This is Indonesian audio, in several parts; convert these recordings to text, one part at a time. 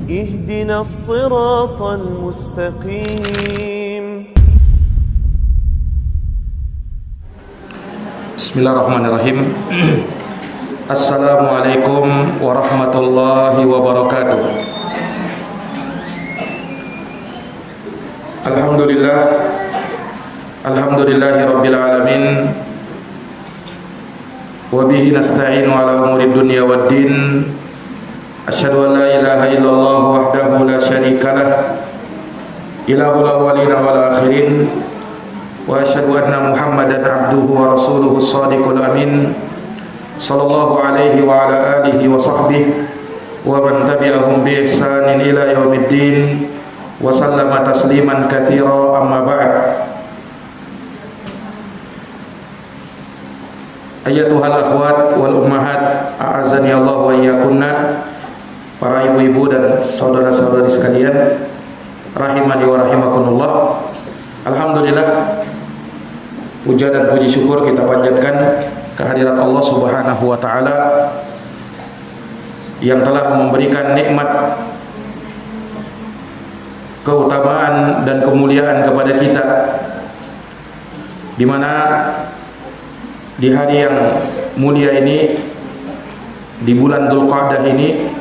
اهدنا الصراط المستقيم. Bismillahirrahmanirrahim. Assalamualaikum warahmatullahi wabarakatuh. Alhamdulillahi rabbil alamin. Wa bihi nasta'inu ala umuri dunya waddin. Asyhadu an la ilaha illallah wahdahu la syarikalah, ilahul awwalin wal akhirin. Wa asyhadu anna Muhammadan abduhu wa rasuluhu shadiqul amin. Sallallahu alaihi wa ala alihi wa sahbihi wa man tabi'ahum bi ihsanin ila yaumiddin wa sallama tasliman katsira, amma ba'd. Ayyatuhal akhwat wal ummahat, a'azani Allah wa iyyakunna. Para ibu-ibu dan saudara-saudari sekalian, rahimani wa rahimakumullah. Alhamdulillah, puja dan puji syukur kita panjatkan kehadirat Allah Subhanahu wa taala yang telah memberikan nikmat, keutamaan dan kemuliaan kepada kita, di mana di hari yang mulia ini, di bulan Dzulqa'dah ini,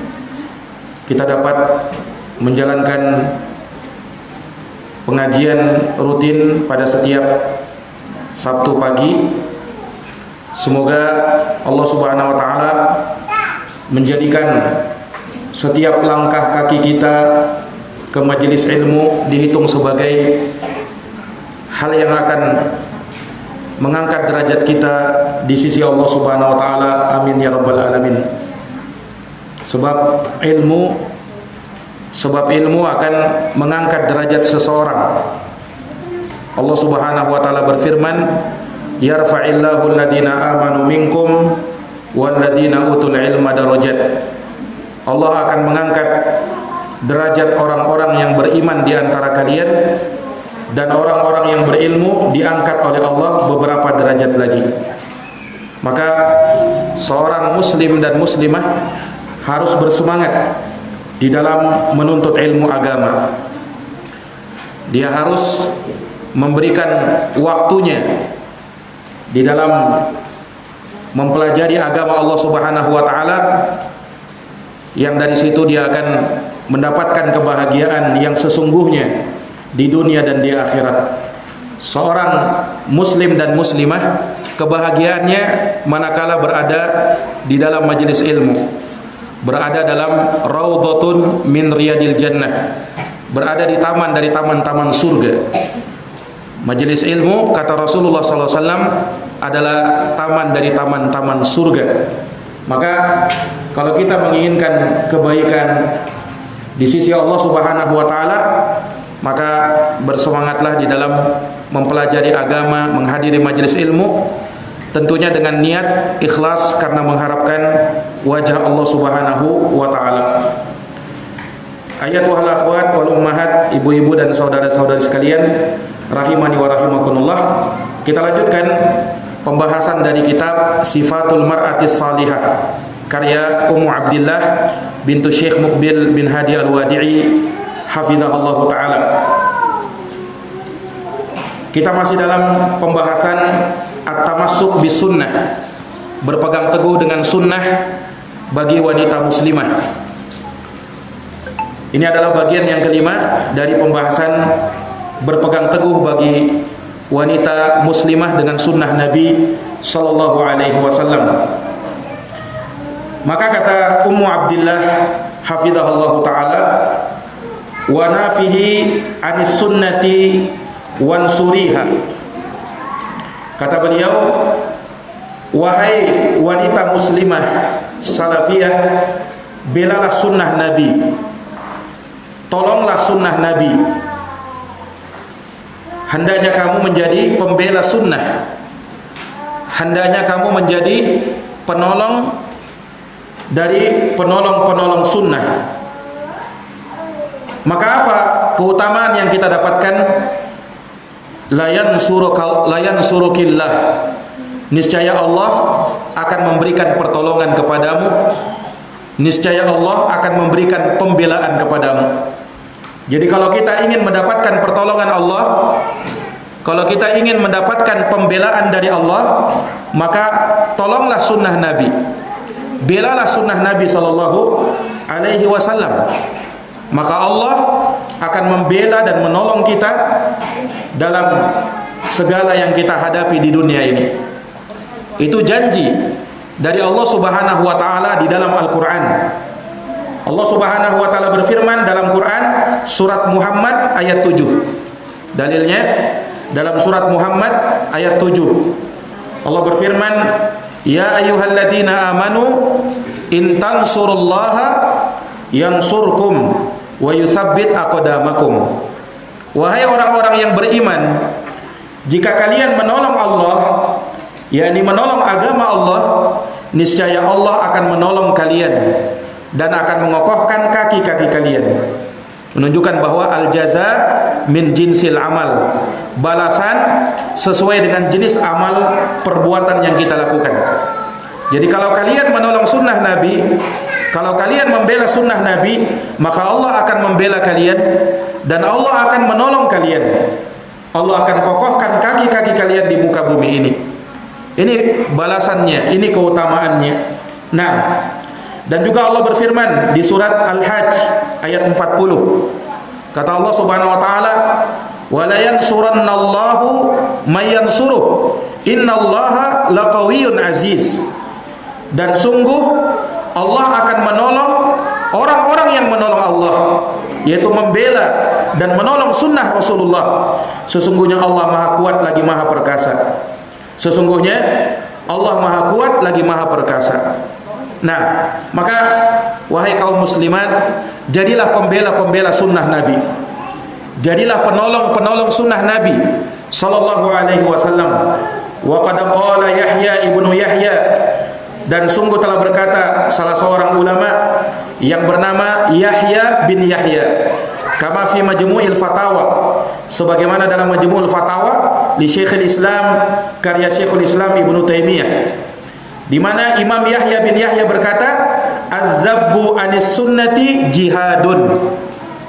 kita dapat menjalankan pengajian rutin pada setiap Sabtu pagi. Semoga Allah Subhanahu wa taala menjadikan setiap langkah kaki kita ke majelis ilmu dihitung sebagai hal yang akan mengangkat derajat kita di sisi Allah Subhanahu wa taala. Amin ya rabbal alamin. Sebab ilmu akan mengangkat derajat seseorang. Allah Subhanahu wa taala berfirman, yarfa'illahu alladhina amanu minkum walladhina utul ilma darajat. Allah akan mengangkat derajat orang-orang yang beriman di antara kalian, dan orang-orang yang berilmu diangkat oleh Allah beberapa derajat lagi. Maka seorang muslim dan muslimah harus bersemangat di dalam menuntut ilmu agama. Dia harus memberikan waktunya di dalam mempelajari agama Allah Subhanahu wa taala, yang dari situ dia akan mendapatkan kebahagiaan yang sesungguhnya di dunia dan di akhirat. Seorang muslim dan muslimah kebahagiaannya manakala berada di dalam majelis ilmu, berada dalam raudhatun min riyadil jannah, berada di taman dari taman-taman surga. Majelis ilmu, kata Rasulullah SAW, adalah taman dari taman-taman surga. Maka kalau kita menginginkan kebaikan di sisi Allah Subhanahu wa taala, maka bersemangatlah di dalam mempelajari agama, menghadiri majelis ilmu, tentunya dengan niat ikhlas karena mengharapkan wajah Allah Subhanahu wa taala. Ayatuhal akhwat wal ummahat, ibu-ibu dan saudara-saudari sekalian, rahimani wa rahimakumullah. Kita lanjutkan pembahasan dari kitab Sifatul Mar'atis Salihah, karya Ummu Abdillah bintu Syekh Muqbil bin Hadi Al-Wadi'i, hafizahullah taala. Kita masih dalam pembahasan at-tamassuk bis sunnah, berpegang teguh dengan sunnah bagi wanita muslimah. Ini adalah bagian yang kelima dari pembahasan berpegang teguh bagi wanita muslimah dengan sunnah Nabi sallallahu alaihi wasallam. Maka kata Ummu Abdillah hafizahullah taala, wa nafihi anis sunnati wansuriha. Kata beliau, wahai wanita muslimah salafiyah, belalah sunnah Nabi, tolonglah sunnah Nabi. Hendaknya kamu menjadi pembela sunnah, hendaknya kamu menjadi penolong dari penolong-penolong sunnah. Maka apa keutamaan yang kita dapatkan? Layan surukillah, niscaya Allah akan memberikan pertolongan kepadamu niscaya Allah akan memberikan pembelaan kepadamu. Jadi kalau kita ingin mendapatkan pertolongan Allah, kalau kita ingin mendapatkan pembelaan dari Allah, maka tolonglah sunnah Nabi, belalah sunnah Nabi sallallahu alaihi wasallam. Maka Allah akan membela dan menolong kita dalam segala yang kita hadapi di dunia ini. Itu janji dari Allah Subhanahu wa taala di dalam Al-Qur'an. Allah Subhanahu wa taala berfirman dalam Quran surat Muhammad ayat 7. Dalilnya dalam surat Muhammad ayat 7. Allah berfirman, "Ya ayyuhalladzina amanu in tansurullaha yansurkum wa yutsabbit aqdamakum." Wahai orang-orang yang beriman, jika kalian menolong Allah, yakni menolong agama Allah, niscaya Allah akan menolong kalian dan akan mengokohkan kaki-kaki kalian. Menunjukkan bahwa al-jaza min jinsil amal, balasan sesuai dengan jenis amal perbuatan yang kita lakukan. Jadi kalau kalian menolong sunnah Nabi, kalau kalian membela sunnah Nabi, maka Allah akan membela kalian dan Allah akan menolong kalian. Allah akan kokohkan kaki-kaki kalian di muka bumi ini. Ini balasannya, ini keutamaannya. Nah, dan juga Allah berfirman di surat Al-Hajj ayat 40. Kata Allah Subhanahu wa taala, "Wa la yansurannallahu may yansuruh. Innallaha laqawiyyun aziz." Dan sungguh Allah akan menolong orang-orang yang menolong Allah, yaitu membela dan menolong sunnah Rasulullah. Sesungguhnya Allah Maha Kuat lagi Maha Perkasa. Sesungguhnya Allah Maha Kuat lagi Maha Perkasa. Nah, maka wahai kaum muslimat, jadilah pembela-pembela sunnah Nabi. Jadilah penolong-penolong sunnah Nabi sallallahu alaihi wasallam. Wa qad qala Yahya ibnu Yahya, dan sungguh telah berkata salah seorang ulama yang bernama Yahya bin Yahya, kama fi Majmu'il Fatawa, sebagaimana dalam Majmu'ul Fatawa di Syekhul Islam, karya Syekhul Islam Ibnu Taimiyah, di mana Imam Yahya bin Yahya berkata, "Az-zabbu anis sunnati jihadun."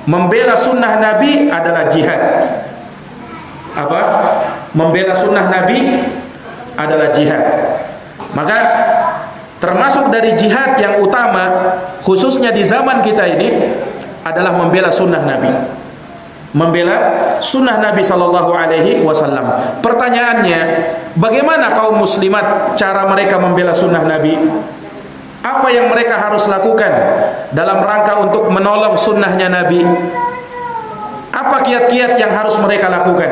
Membela sunnah Nabi adalah jihad. Apa? Membela sunnah Nabi adalah jihad. Maka termasuk dari jihad yang utama, khususnya di zaman kita ini, adalah membela sunnah Nabi. Membela sunnah Nabi sallallahu alaihi wasallam. Pertanyaannya, bagaimana kaum muslimat cara mereka membela sunnah Nabi? Apa yang mereka harus lakukan dalam rangka untuk menolong sunnahnya Nabi? Apa kiat-kiat yang harus mereka lakukan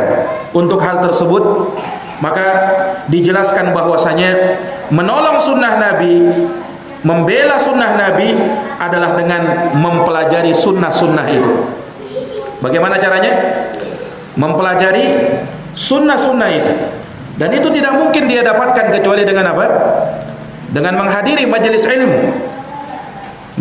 untuk hal tersebut? Maka dijelaskan bahwasanya menolong sunnah Nabi, membela sunnah Nabi adalah dengan mempelajari sunnah-sunnah itu. Bagaimana caranya? Mempelajari sunnah-sunnah itu. Dan itu tidak mungkin dia dapatkan kecuali dengan apa? Dengan menghadiri majelis ilmu,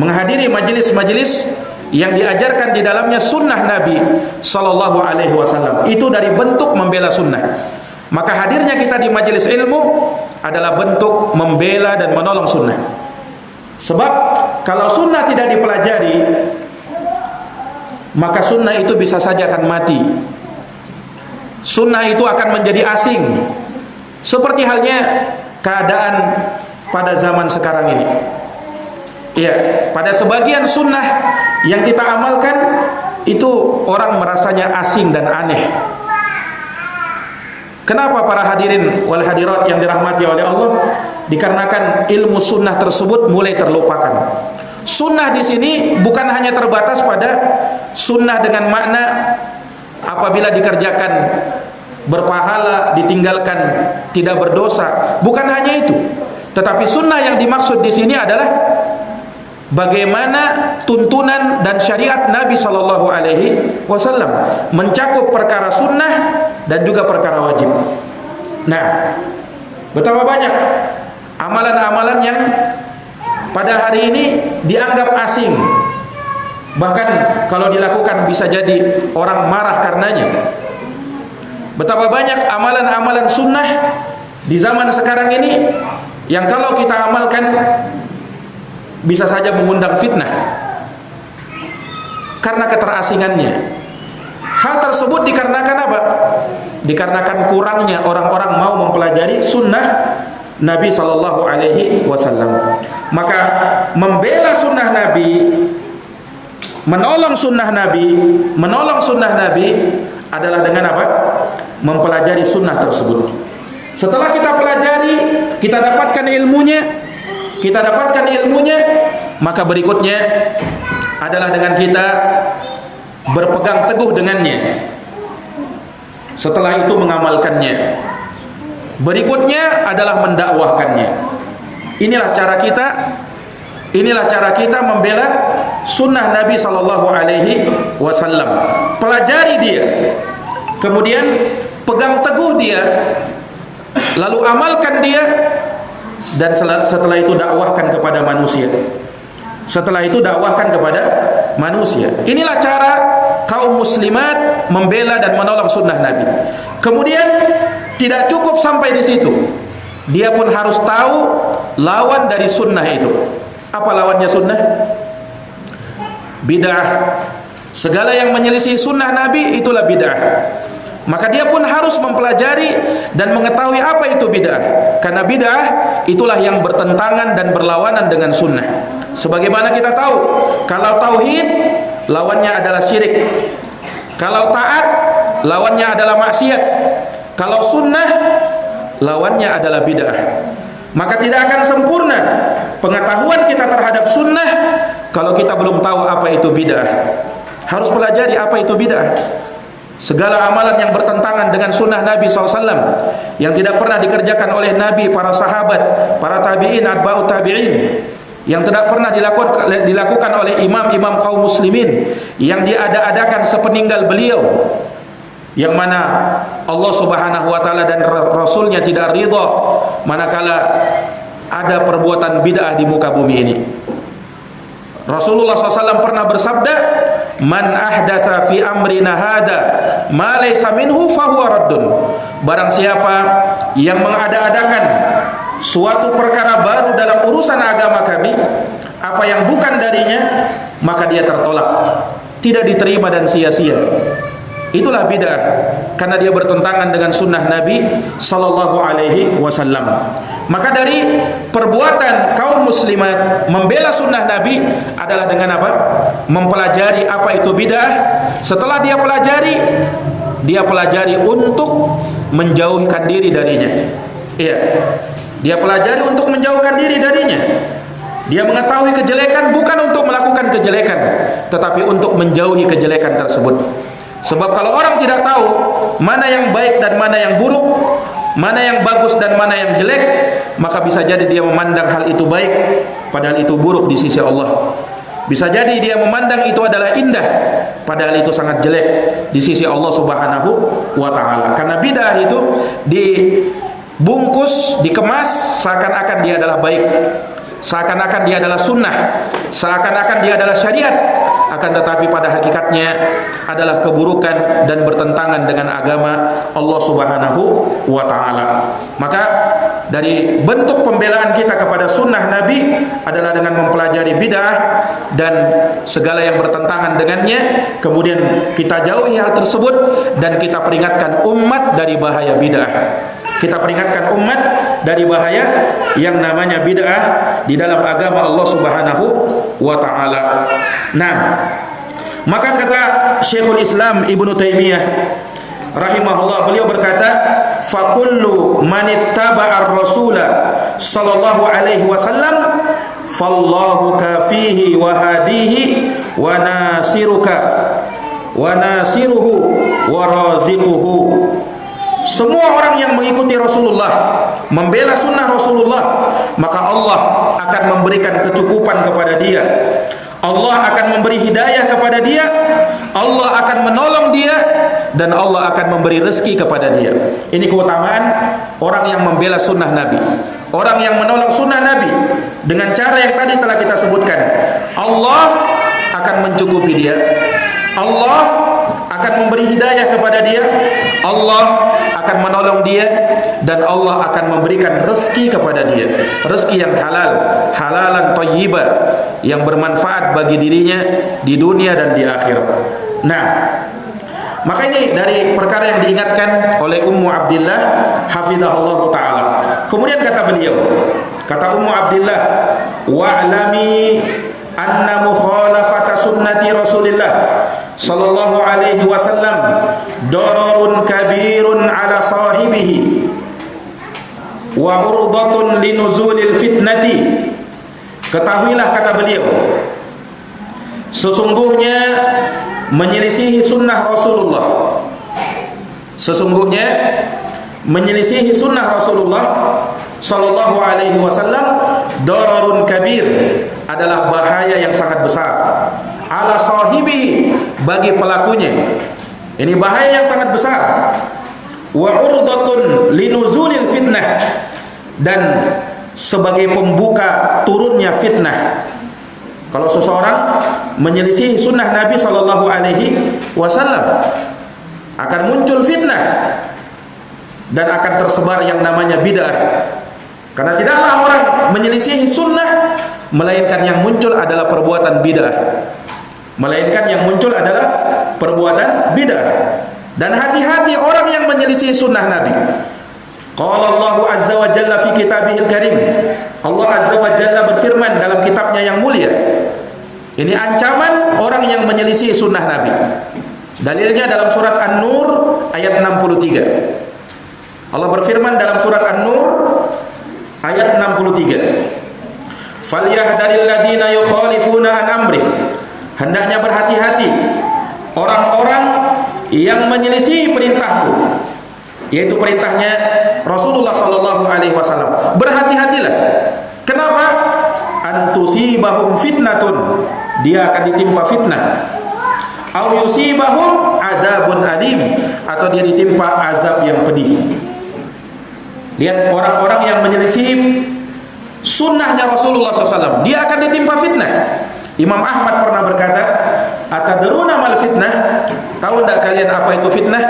menghadiri majelis-majelis yang diajarkan di dalamnya sunnah Nabi sallallahu alaihi wasallam. Itu dari bentuk membela sunnah. Maka hadirnya kita di majelis ilmu adalah bentuk membela dan menolong sunnah. Sebab kalau sunnah tidak dipelajari, maka sunnah itu bisa saja akan mati. Sunnah itu akan menjadi asing, seperti halnya keadaan pada zaman sekarang ini. Ya, pada sebagian sunnah yang kita amalkan itu orang merasanya asing dan aneh. Kenapa para hadirin wal hadirat yang dirahmati oleh Allah? Dikarenakan ilmu sunnah tersebut mulai terlupakan. Sunnah di sini bukan hanya terbatas pada sunnah dengan makna apabila dikerjakan berpahala, ditinggalkan tidak berdosa. Bukan hanya itu. Tetapi sunnah yang dimaksud di sini adalah bagaimana tuntunan dan syariat Nabi sallallahu alaihi wasallam mencakup perkara sunnah dan juga perkara wajib. Nah, betapa banyak amalan-amalan yang pada hari ini dianggap asing. Bahkan kalau dilakukan bisa jadi orang marah karenanya. Betapa banyak amalan-amalan sunnah di zaman sekarang ini yang kalau kita amalkan bisa saja mengundang fitnah karena keterasingannya. Hal tersebut dikarenakan apa? Dikarenakan kurangnya orang-orang mau mempelajari sunnah Nabi sallallahu alaihi wasallam. Maka membela sunnah Nabi, menolong sunnah Nabi adalah dengan apa? Mempelajari sunnah tersebut. Setelah kita pelajari, kita dapatkan ilmunya, maka berikutnya adalah dengan kita berpegang teguh dengannya. Setelah itu mengamalkannya. Berikutnya adalah mendakwahkannya. Inilah cara kita membela sunnah Nabi sallallahu alaihi wasallam. Pelajari dia, kemudian pegang teguh dia, lalu amalkan dia, dan setelah itu dakwahkan kepada manusia. Inilah cara kaum muslimat membela dan menolong sunnah Nabi. Kemudian tidak cukup sampai di situ, dia pun harus tahu lawan dari sunnah itu. Apa lawannya sunnah? Bid'ah. Segala yang menyelisih sunnah Nabi itulah bid'ah. Maka dia pun harus mempelajari dan mengetahui apa itu bid'ah. Karena bid'ah itulah yang bertentangan dan berlawanan dengan sunnah. Sebagaimana kita tahu, kalau tauhid lawannya adalah syirik, kalau taat lawannya adalah maksiat, kalau sunnah lawannya adalah bid'ah. Maka tidak akan sempurna pengetahuan kita terhadap sunnah kalau kita belum tahu apa itu bid'ah. Harus pelajari apa itu bid'ah. Segala amalan yang bertentangan dengan sunnah Nabi SAW, yang tidak pernah dikerjakan oleh Nabi, para sahabat, para tabi'in, atba'ut tabi'in, yang tidak pernah dilakukan oleh imam-imam kaum muslimin, yang diada-adakan sepeninggal beliau, yang mana Allah Subhanahu wa taala dan Rasulnya tidak ridha manakala ada perbuatan bid'ah di muka bumi ini. Rasulullah SAW pernah bersabda, "Man ahdatsa fi amrina hada ma laysa minhu fahuwa raddun." Barang siapa yang mengada-adakan suatu perkara baru dalam urusan agama kami, apa yang bukan darinya, maka dia tertolak, tidak diterima dan sia-sia. Itulah bid'ah, karena dia bertentangan dengan sunnah Nabi sallallahu alaihi wasallam. Maka dari perbuatan kaum muslimat membela sunnah Nabi adalah dengan apa? Mempelajari apa itu bid'ah. Setelah dia pelajari untuk menjauhkan diri darinya. Iya. Dia pelajari untuk menjauhkan diri darinya. Dia mengetahui kejelekan bukan untuk melakukan kejelekan, tetapi untuk menjauhi kejelekan tersebut. Sebab kalau orang tidak tahu mana yang baik dan mana yang buruk, mana yang bagus dan mana yang jelek, maka bisa jadi dia memandang hal itu baik padahal itu buruk di sisi Allah. Bisa jadi dia memandang itu adalah indah padahal itu sangat jelek di sisi Allah Subhanahu wa taala. Karena bid'ah itu dibungkus, dikemas seakan-akan dia adalah baik, seakan-akan dia adalah sunnah, seakan-akan dia adalah syariat, akan tetapi pada hakikatnya adalah keburukan dan bertentangan dengan agama Allah Subhanahu wa taala. Maka dari bentuk pembelaan kita kepada sunnah Nabi adalah dengan mempelajari bid'ah dan segala yang bertentangan dengannya, kemudian kita jauhi hal tersebut dan kita peringatkan umat dari bahaya bid'ah. Kita peringatkan umat dari bahaya yang namanya bid'ah di dalam agama Allah Subhanahu wa taala. Nah, maka kata Syekhul Islam Ibnu Taimiyah rahimahullah, beliau berkata, "Fa kullu man ittaba'a ar-rasula sallallahu alaihi wasallam fallahu kafihi wa hadihi wa nasiruka wa nasiruhu wa raziquhu." Semua orang yang mengikuti Rasulullah, membela sunnah Rasulullah, maka Allah akan memberikan kecukupan kepada dia, Allah akan memberi hidayah kepada dia, Allah akan menolong dia, dan Allah akan memberi rezeki kepada dia. Ini keutamaan orang yang membela sunnah Nabi, orang yang menolong sunnah Nabi dengan cara yang tadi telah kita sebutkan. Allah akan mencukupi dia, Allah akan memberi hidayah kepada dia, Allah akan menolong dia dan Allah akan memberikan rezeki kepada dia, rezeki yang halal, halalan thayyiban, yang bermanfaat bagi dirinya di dunia dan di akhirat. Nah, maka ini dari perkara yang diingatkan oleh Ummu Abdillah hafizahullah taala. Kemudian kata beliau, kata Ummu Abdillah, wa'lami anna mukhalafata sunnati Rasulillah sallallahu alaihi wasallam dararun kabirun ala sahibihi wa urdatun linuzulil fitnati. Ketahuilah, kata beliau, sesungguhnya menyelisihi sunnah Rasulullah, sesungguhnya menyelisihi sunnah Rasulullah sallallahu alaihi wasallam dararun kabir, adalah bahaya yang sangat besar, ala sahibi, bagi pelakunya. Ini bahaya yang sangat besar. Wa urdatun linuzulil fitnah, dan sebagai pembuka turunnya fitnah. Kalau seseorang menyelisihi sunnah Nabi sallallahu alaihi wasallam, akan muncul fitnah dan akan tersebar yang namanya bid'ah. Karena tidaklah orang menyelisihi sunnah melainkan yang muncul adalah perbuatan bid'ah, melainkan yang muncul adalah perbuatan bid'ah. Dan hati-hati orang yang menyelisihi sunnah Nabi. Qala Allah azza wa jalla fi kitabihil karim, Allah azza wa jalla berfirman dalam kitabnya yang mulia. Ini ancaman orang yang menyelisih sunnah Nabi. Dalilnya dalam surat An-Nur ayat 63. Allah berfirman dalam surat An-Nur ayat 63. Falyahdharil ladina yukhalifuna an amri, hendaknya berhati-hati orang-orang yang menyelisih perintahku, yaitu perintahnya Rasulullah sallallahu alaihi wasallam. Berhati-hatilah. Kenapa? Antusibahum fitnatun, dia akan ditimpa fitnah. Au yusibahum adzabun alim, atau dia ditimpa azab yang pedih. Lihat orang-orang yang menyelisih sunnahnya Rasulullah SAW, dia akan ditimpa fitnah. Imam Ahmad pernah berkata, atadruna mal fitnah? Tahu tidak kalian apa itu fitnah?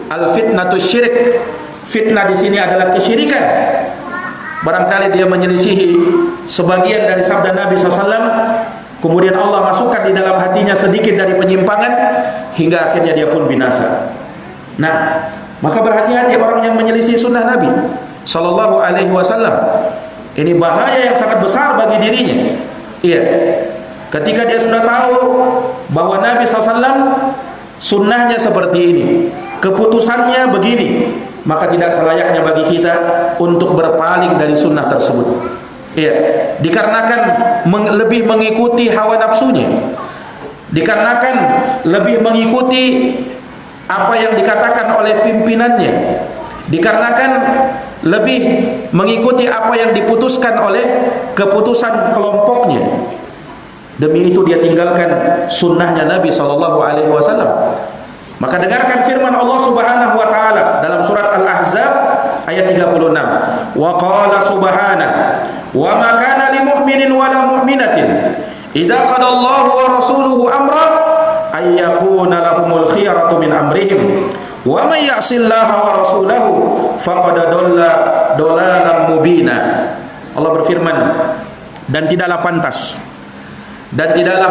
Al fitnatu syirik. Fitnah di sini adalah kesyirikan. Barangkali dia menyelisihi sebagian dari sabda Nabi SAW, kemudian Allah masukkan di dalam hatinya sedikit dari penyimpangan, hingga akhirnya dia pun binasa. Nah, maka berhati-hati orang yang menyelisih sunnah Nabi sallallahu alaihi wasallam. Ini bahaya yang sangat besar bagi dirinya. Iya. Ketika dia sudah tahu bahwa Nabi SAW sunnahnya seperti ini, keputusannya begini, maka tidak selayaknya bagi kita untuk berpaling dari sunnah tersebut. Iya. Dikarenakan lebih mengikuti hawa nafsunya, dikarenakan lebih mengikuti apa yang dikatakan oleh pimpinannya, dikarenakan lebih mengikuti apa yang diputuskan oleh keputusan kelompoknya. Demi itu dia tinggalkan sunnahnya Nabi SAW. Maka dengarkan firman Allah Subhanahu wa taala dalam surat Al-Ahzab ayat 36. Wa qala subhanahu wa ma kana lil mu'minin wa la mu'minatin idza qada Allahu wa rasuluhu amra ay yakuna lahumul khiyaratu min amrihim wa may ya'sillaha wa rasulahu faqad dalla dalalan mubina. Allah berfirman, dan tidaklah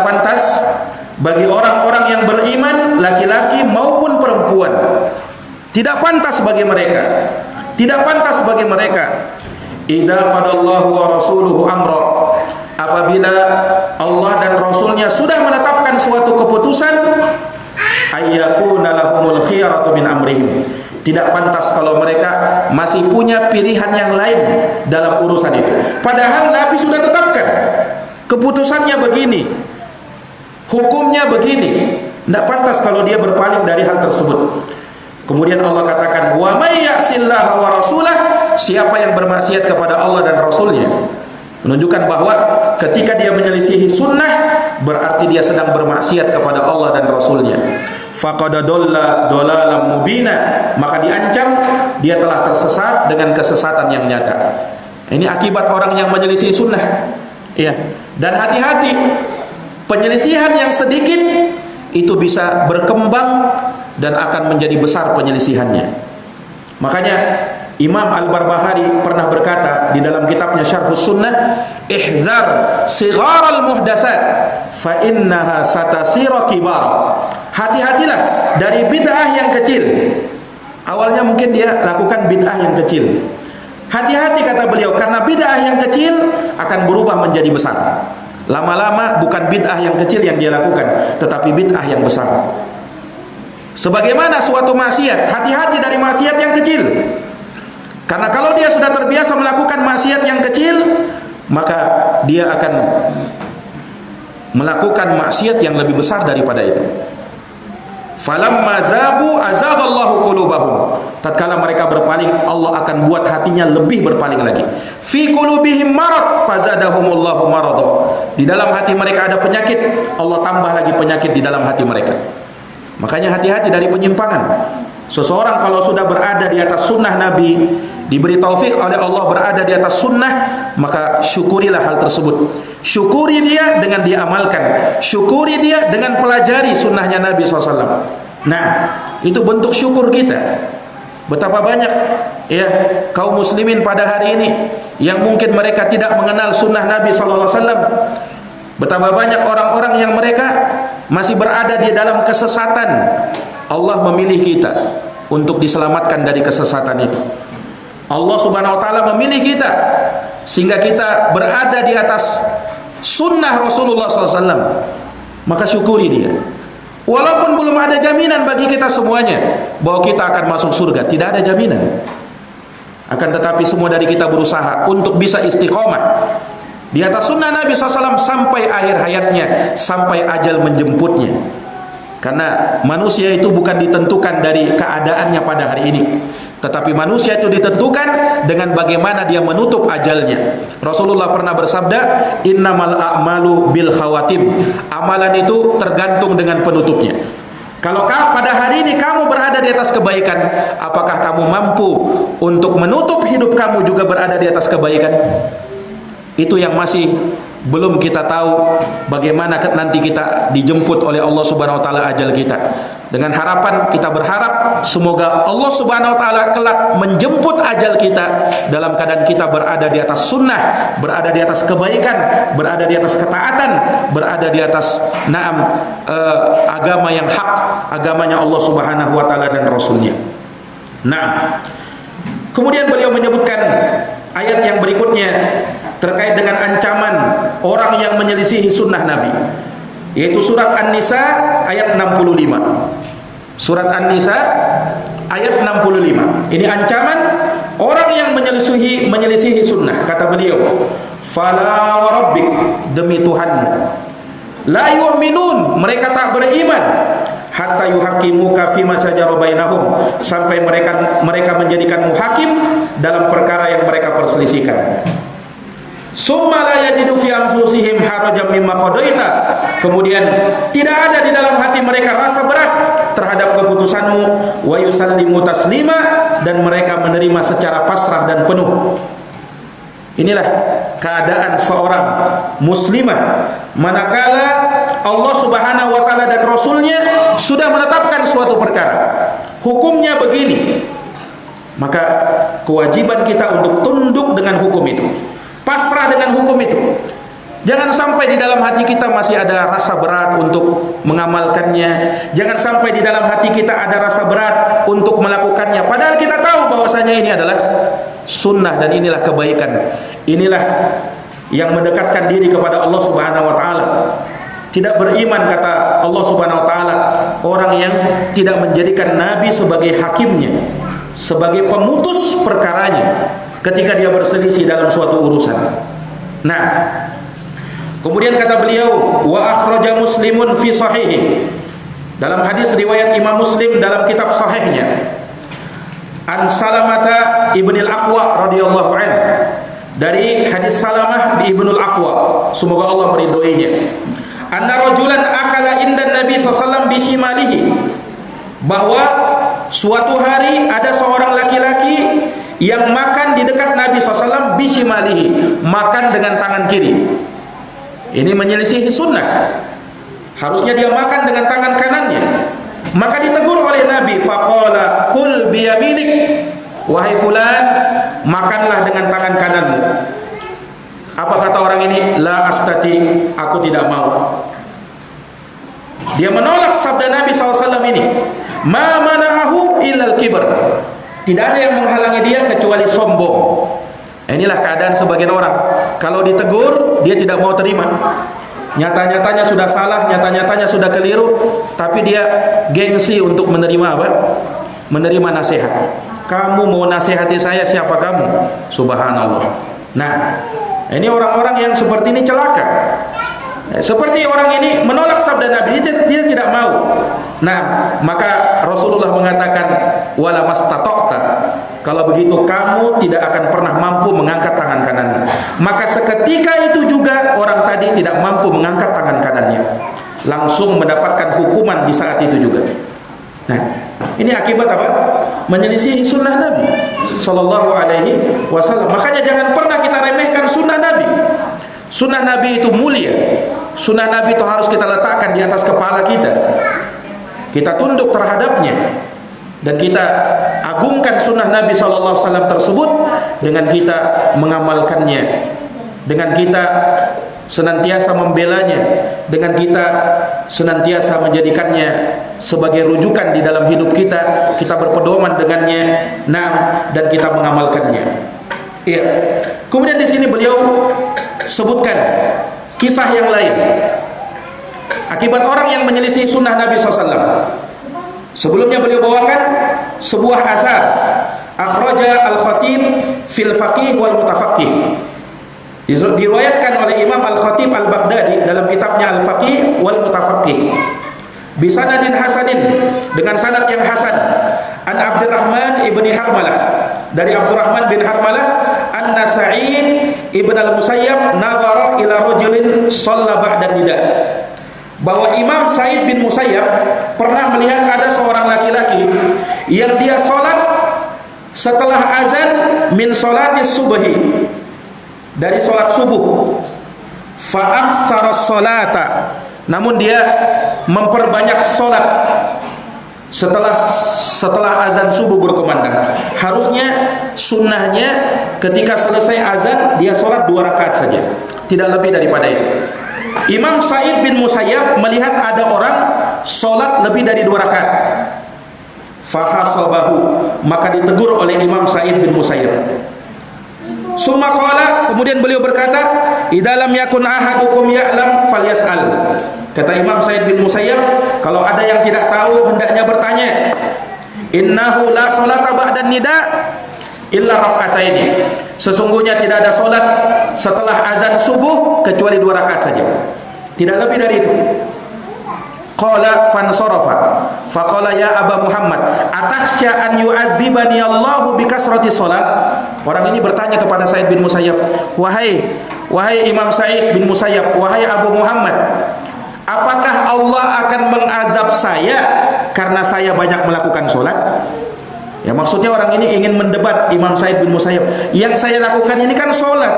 pantas bagi orang-orang yang beriman, laki-laki maupun perempuan, tidak pantas bagi mereka, tidak pantas bagi mereka idza qadallahu wa rasuluhu amra, apabila Allah dan Rasulnya sudah menetapkan suatu keputusan, ayyakuna lahumul khiyaratu min amrihim, tidak pantas kalau mereka masih punya pilihan yang lain dalam urusan itu. Padahal Nabi sudah tetapkan keputusannya begini, hukumnya begini. Tidak pantas kalau dia berpaling dari hal tersebut. Kemudian Allah katakan, wa may ya'sillaha wa rasulah, siapa yang bermaksiat kepada Allah dan Rasulnya. Menunjukkan bahwa ketika dia menyelisihi sunnah, berarti dia sedang bermaksiat kepada Allah dan Rasulnya. Faqad dalla dalalan mubina, maka diancam dia telah tersesat dengan kesesatan yang nyata. Ini akibat orang yang menyelisih sunnah. Ya. Dan hati-hati, penyelisihan yang sedikit itu bisa berkembang dan akan menjadi besar penyelisihannya. Makanya Imam Al-Barbahari pernah berkata di dalam kitabnya Syarhus Sunnah, "Ihdzar sigharal muhdasat fa innaha satasira kibar." Hati-hatilah dari bid'ah yang kecil. Awalnya mungkin dia lakukan bid'ah yang kecil. Hati-hati kata beliau, karena bid'ah yang kecil akan berubah menjadi besar. Lama-lama bukan bid'ah yang kecil yang dia lakukan, tetapi bid'ah yang besar. Sebagaimana suatu maksiat, hati-hati dari maksiat yang kecil. Karena kalau dia sudah terbiasa melakukan maksiat yang kecil, maka dia akan melakukan maksiat yang lebih besar daripada itu. Falamma zabu azaghallahu qulubahum. Tatkala mereka berpaling, Allah akan buat hatinya lebih berpaling lagi. Fi qulubihim marad fazadahumullahu marada. Di dalam hati mereka ada penyakit, Allah tambah lagi penyakit di dalam hati mereka. Makanya hati-hati dari penyimpangan. Seseorang kalau sudah berada di atas sunnah Nabi, diberi taufik oleh Allah berada di atas sunnah, maka syukurilah hal tersebut. Syukuri dia dengan dia amalkan. Syukuri dia dengan pelajari sunnahnya Nabi SAW. Nah, itu bentuk syukur kita. Betapa banyak ya kaum muslimin pada hari ini yang mungkin mereka tidak mengenal sunnah Nabi SAW. Betapa banyak orang-orang yang mereka masih berada di dalam kesesatan. Allah memilih kita untuk diselamatkan dari kesesatan itu. Allah Subhanahu wa taala memilih kita sehingga kita berada di atas sunnah Rasulullah SAW. Maka syukuri dia. Walaupun belum ada jaminan bagi kita semuanya bahwa kita akan masuk surga, tidak ada jaminan. Akan tetapi semua dari kita berusaha untuk bisa istiqomah di atas sunnah Nabi SAW sampai akhir hayatnya, sampai ajal menjemputnya. Karena manusia itu bukan ditentukan dari keadaannya pada hari ini, tetapi manusia itu ditentukan dengan bagaimana dia menutup ajalnya. Rasulullah pernah bersabda, "Innamal a'malu bil khawatim." Amalan itu tergantung dengan penutupnya. Kalau pada hari ini kamu berada di atas kebaikan, apakah kamu mampu untuk menutup hidup kamu juga berada di atas kebaikan? Itu yang masih belum kita tahu bagaimana nanti kita dijemput oleh Allah Subhanahu wa taala ajal kita. Dengan harapan kita berharap semoga Allah Subhanahu wa taala kelak menjemput ajal kita dalam keadaan kita berada di atas sunnah, berada di atas kebaikan, berada di atas ketaatan, berada di atas agama yang hak, agamanya Allah Subhanahu wa taala dan Rasulnya. Nah, kemudian beliau menyebutkan ayat yang berikutnya terkait dengan ancaman orang yang menyelisihi sunnah Nabi, yaitu surat An-Nisa ayat 65. Surat An-Nisa ayat 65. Ini ancaman orang yang menyelisihi sunnah. Kata beliau, "Fala wa rabbik," demi Tuhanmu, "la yu'minun," mereka tak beriman, "hatta yuhakimuka fima shajara bainahum," sampai mereka menjadikanmu hakim dalam perkara yang mereka perselisihkan. "Summa la yajidu fi anfusihim harajan mimma qadaita," kemudian tidak ada di dalam hati mereka rasa berat terhadap keputusanmu, "wa yusallimu taslima," dan mereka menerima secara pasrah dan penuh. Inilah keadaan seorang muslimah manakala Allah Subhanahu wa taala dan Rasulnya sudah menetapkan suatu perkara, hukumnya begini, maka kewajiban kita untuk tunduk dengan hukum itu, pasrah dengan hukum itu. Jangan sampai di dalam hati kita masih ada rasa berat untuk mengamalkannya. Jangan sampai di dalam hati kita ada rasa berat untuk melakukannya, padahal kita tahu bahwasanya ini adalah sunnah dan inilah kebaikan. Inilah yang mendekatkan diri kepada Allah Subhanahu wa taala. Tidak beriman, kata Allah Subhanahu wa taala, orang yang tidak menjadikan Nabi sebagai hakimnya, sebagai pemutus perkaranya ketika dia berselisih dalam suatu urusan. Nah, kemudian kata beliau, wa akhraja Muslimun fi sahihi, dalam hadis riwayat Imam Muslim dalam kitab sahihnya, an Salamata ibnil Aqwa radhiyallahu an, dari hadis Salamah ibnul Aqwa, semoga Allah meridhoinya, anna rajulan akala indan Nabi sallallahu bishimalihi, bahwa suatu hari ada seorang laki-laki yang makan di dekat Nabi SAW bishimalihi, makan dengan tangan kiri. Ini menyelisihi sunnah. Harusnya dia makan dengan tangan kanannya. Maka ditegur oleh Nabi, faqala kul biyaminik, wahai fulan, makanlah dengan tangan kananmu. Apa kata orang ini? La astati, aku tidak mau. Dia menolak sabda Nabi SAW ini. Ma mana'ahu illal kibr. Tidak ada yang menghalangi dia kecuali sombong. Inilah keadaan sebagian orang. Kalau ditegur, dia tidak mau terima. Nyata-nyatanya sudah salah, nyata-nyatanya sudah keliru, tapi dia gengsi untuk menerima apa? Menerima nasihat. Kamu mau nasihati saya, siapa kamu? Subhanallah. Nah, ini orang-orang yang seperti ini celaka. Seperti orang ini menolak sabda Nabi, dia tidak mau. Nah, maka Rasulullah mengatakan, wala mastata'ta. Kalau begitu kamu tidak akan pernah mampu mengangkat tangan kanannya. Maka seketika itu juga orang tadi tidak mampu mengangkat tangan kanannya, langsung mendapatkan hukuman di saat itu juga. Nah, ini akibat apa? Menyelisihi sunnah Nabi Sallallahu Alaihi Wasallam. Makanya jangan pernah kita remehkan sunnah Nabi. Sunnah Nabi itu mulia. Sunnah Nabi itu harus kita letakkan di atas kepala kita. Kita tunduk terhadapnya dan kita agungkan sunnah Nabi SAW tersebut dengan kita mengamalkannya, dengan kita senantiasa membelanya, dengan kita senantiasa menjadikannya sebagai rujukan di dalam hidup kita, kita berpedoman dengannya, dan kita mengamalkannya. Iya. Kemudian di sini beliau sebutkan kisah yang lain akibat orang yang menyelisih sunnah Nabi SAW. Sebelumnya beliau bawakan sebuah azhar akhraja al-Khatib fil faqih wal mutafaqih. Diriwayatkan oleh Imam Al-Khatib Al-Baghdadi dalam kitabnya Al-Faqih wal Mutafaqih. Bisanadin hasanin, dengan sanad yang hasan. An Abdurrahman ibni Harmalah, dari Abdurrahman bin Harmalah, anna Sa'id ibn al-Musayyab nazara ila rajulin shalla ba'da nida. Bahwa Imam Sa'id bin Musayyab pernah melihat ada seorang laki-laki yang dia sholat setelah azan min sholatis subhi, dari sholat subuh. Fa'aktsara sholata, namun dia memperbanyak sholat setelah azan subuh berkumandang. Harusnya sunnahnya ketika selesai azan dia sholat 2 rakaat saja, tidak lebih daripada itu. Imam Sa'id bin Musayyab melihat ada orang sholat lebih dari 2 rakaat. Fahasabahu, maka ditegur oleh Imam Sa'id bin Musayyab. Summa qala, kemudian beliau berkata, idza lam yakun ahadukum ya'lam falyas'al. Kata Imam Sa'id bin Musayyab, kalau ada yang tidak tahu hendaknya bertanya. Innahu la salata ba'da nida illa rak'ataini. Sesungguhnya tidak ada salat setelah azan subuh kecuali 2 rakaat saja, tidak lebih dari itu. Qala fansarafa faqala ya Aba Muhammad atakhsha an yu'adzibani Allahu bi kasrati salat. Orang ini bertanya kepada Sa'id bin Musayyab, wahai Imam Sa'id bin Musayyab, wahai Abu Muhammad, apakah Allah akan mengazab saya karena saya banyak melakukan salat? Ya, maksudnya orang ini ingin mendebat Imam Sa'id bin Musayyab. Yang saya lakukan ini kan salat,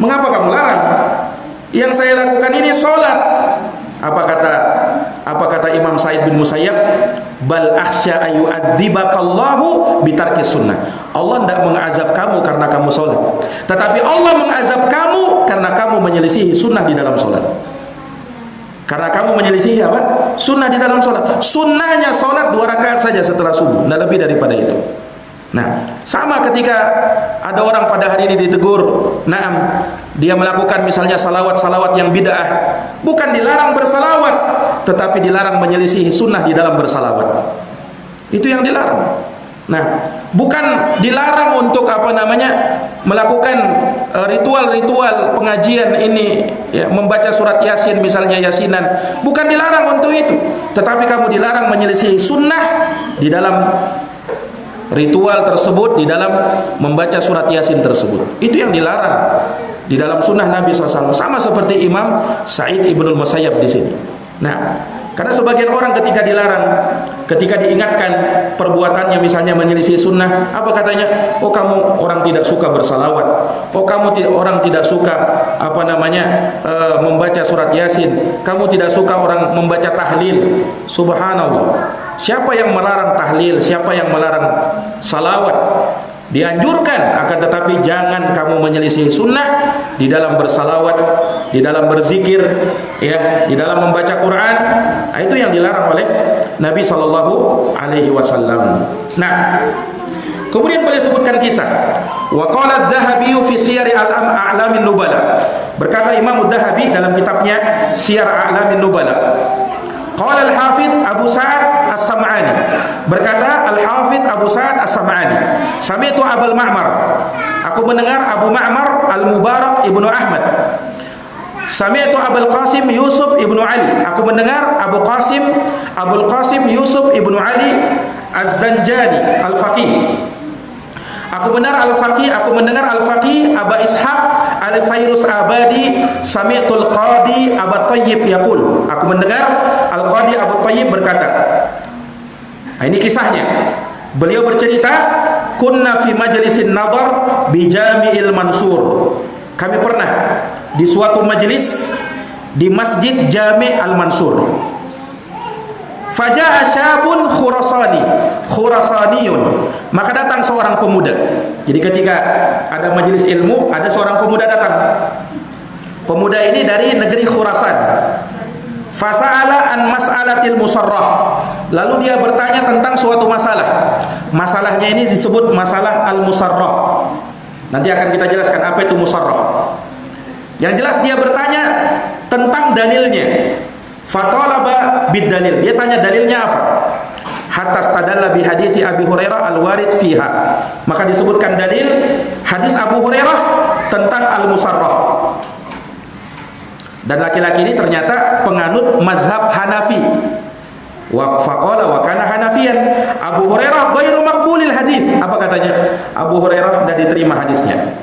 mengapa kamu larang? Yang saya lakukan ini salat. Apa kata Imam Sa'id bin Musayyab? Bal akhsha ayu adzibakallahu bitarkis sunnah. Allah tidak mengazab kamu karena kamu sholat, tetapi Allah mengazab kamu karena kamu menyelisihi sunnah di dalam sholat. Karena kamu menyelisihi apa? Sunnah di dalam sholat. Sunnahnya sholat 2 rakaat saja setelah subuh, tidak lebih daripada itu. Nah, sama ketika ada orang pada hari ini ditegur, dia melakukan misalnya salawat yang bid'ah. Bukan dilarang bersalawat, tetapi dilarang menyelisihi sunnah di dalam bersalawat. Itu yang dilarang. Nah, bukan dilarang untuk melakukan ritual-ritual pengajian ini, ya, membaca surat Yasin misalnya, Yasinan. Bukan dilarang untuk itu, tetapi kamu dilarang menyelisihi sunnah di dalam ritual tersebut, di dalam membaca surat Yasin tersebut. Itu yang dilarang di dalam sunnah Nabi SAW. Sama seperti Imam Sa'id ibnul Musayyab di sini. Nah, Karena sebagian orang ketika dilarang, ketika diingatkan perbuatannya misalnya menyelisih sunnah, apa katanya? Oh, kamu orang tidak suka bersalawat. Oh, kamu orang tidak suka membaca surat Yasin. Kamu tidak suka orang membaca tahlil. Subhanallah. Siapa yang melarang tahlil? Siapa yang melarang salawat? Dianjurkan, akan tetapi jangan kamu menyelisih sunnah di dalam bersalawat, di dalam berzikir, ya, di dalam membaca Quran. Nah, itu yang dilarang oleh Nabi Shallallahu Alaihi Wasallam. Nah, kemudian boleh sebutkan kisah. Wa qala adz-Dzahabi fi Siyar A'lamin Nubala. Berkata Imam Adz-Dzahabi dalam kitabnya Siyar A'lamin Nubala. Qala al-Hafidz Abu Sa'ad As-Sam'ani. Berkata al-Hafidz Abu Sa'ad As-Sam'ani, sami'tu Abul Ma'mar. Aku mendengar Abu Ma'mar Al-Mubarak Ibnu Ahmad. Sami'tu Abul Qasim Yusuf Ibnu Ali. Aku mendengar Abul Qasim Yusuf Ibnu Ali Az-Zanjani Al-Faqih. Aku mendengar Al-Faqih Aba Ishaq Al-Fairus Abadi. Sami'tul Qadi Abu Thayyib yaqul. Aku mendengar Al-Qadi Abu Thayyib berkata. Nah, ini kisahnya. Beliau bercerita, kunna fi majlisin nadhar bi Jami'il Mansur. Kami pernah di suatu majelis di Masjid Jami' Al-Mansur. Faja'a syabun khurasaniyun. Maka datang seorang pemuda. Jadi ketika ada majelis ilmu, ada seorang pemuda datang. Pemuda ini dari negeri Khurasan. Fasa'ala an mas'alatil musarrah. Lalu dia bertanya tentang suatu masalah. Masalahnya ini disebut masalah al-musarrah. Nanti akan kita jelaskan apa itu musarrah. Yang jelas dia bertanya tentang dalilnya. Fatalaba bid dalil. Dia tanya dalilnya apa? Hatta stadalla bi hadithi Abi Hurairah al-warid fiha. Maka disebutkan dalil hadis Abu Hurairah tentang al-musarrah. Dan laki-laki ini ternyata penganut mazhab Hanafi. Wa faqala wa kana Hanafiyan. Abu Hurairah ghairu maqbulil hadis. Apa katanya? Abu Hurairah tidak diterima hadisnya.